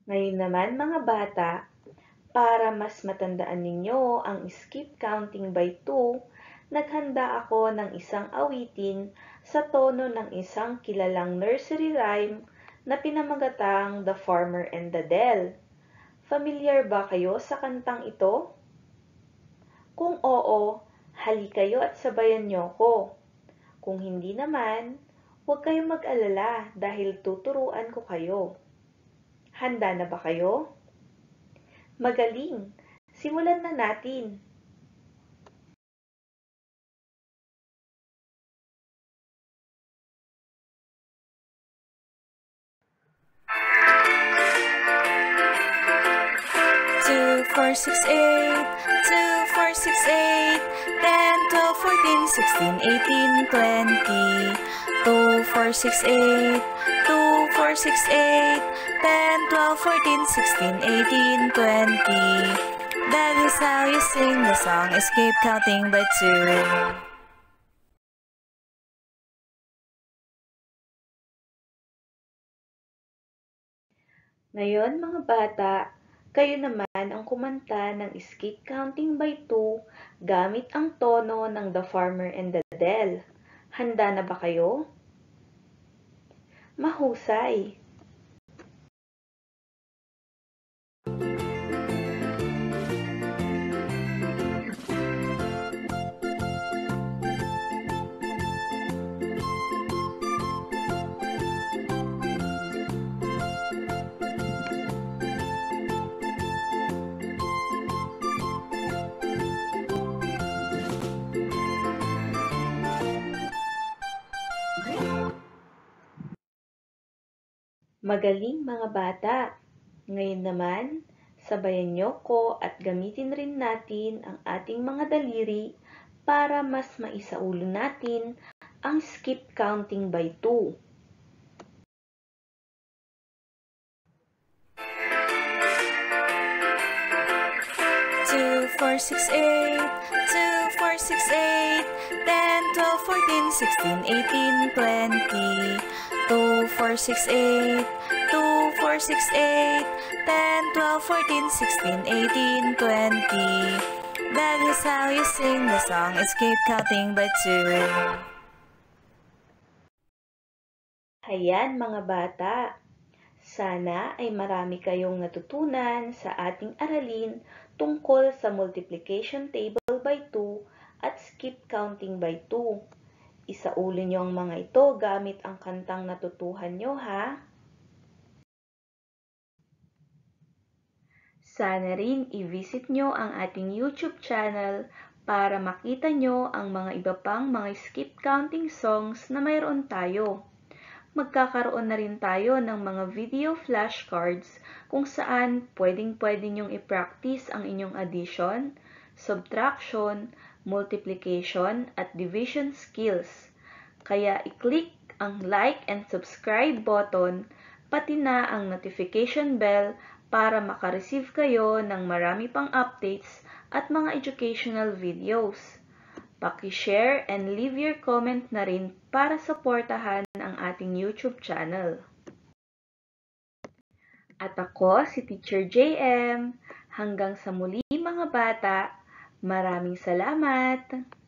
Ngayon naman mga bata, para mas matandaan ninyo ang skip counting by 2, naghanda ako ng isang awitin sa tono ng isang kilalang nursery rhyme na pinamagatang The Farmer and the Dell. Familiar ba kayo sa kantang ito? Kung oo, hali kayo at sabayan niyo ko. Kung hindi naman, huwag kayong mag-alala dahil tuturuan ko kayo. Handa na ba kayo? Magaling! Simulan na natin! Two, 4, 6, 8, 2, 4, 6, 8, 10, 12, 14, 16, 18, 20. 2, 4, 6, 8, 2, 4, 6, 8, 10, 12, 14, 16, 18, 20. That is how you sing the song Escape Counting by 2. Ngayon mga bata, kayo naman ang kumanta ng Skip Counting by 2 gamit ang tono ng The Farmer and the Dell. Handa na ba kayo? Mahusay! Magaling mga bata! Ngayon naman, sabayan niyo ko at gamitin rin natin ang ating mga daliri para mas maisaulo natin ang skip counting by 2. 2, 4, 6, 8, 2, 4, 6, 8, 10, 12, 14, 16, 18, 20. 2, 4, 6, 8, 2, 4, 6, 8, 10, 12, 14, 16, 18, 20. That is how you sing the song Escape Counting by 2. Ayan mga bata, sana ay marami kayong natutunan sa ating aralin tungkol sa multiplication table by 2 at skip counting by 2. Isauli nyo ang mga ito gamit ang kantang natutuhan nyo ha. Sana rin i-visit nyo ang ating YouTube channel para makita nyo ang mga iba pang mga skip counting songs na mayroon tayo. Magkakaroon na rin tayo ng mga video flashcards kung saan pwedeng-pwede nyong i-practice ang inyong addition, subtraction, multiplication, at division skills. Kaya i-click ang like and subscribe button, pati na ang notification bell para makareceive kayo ng marami pang updates at mga educational videos. Paki-share and leave your comment na rin para suportahan ang ating YouTube channel. At ako si Teacher JM. Hanggang sa muli mga bata, maraming salamat!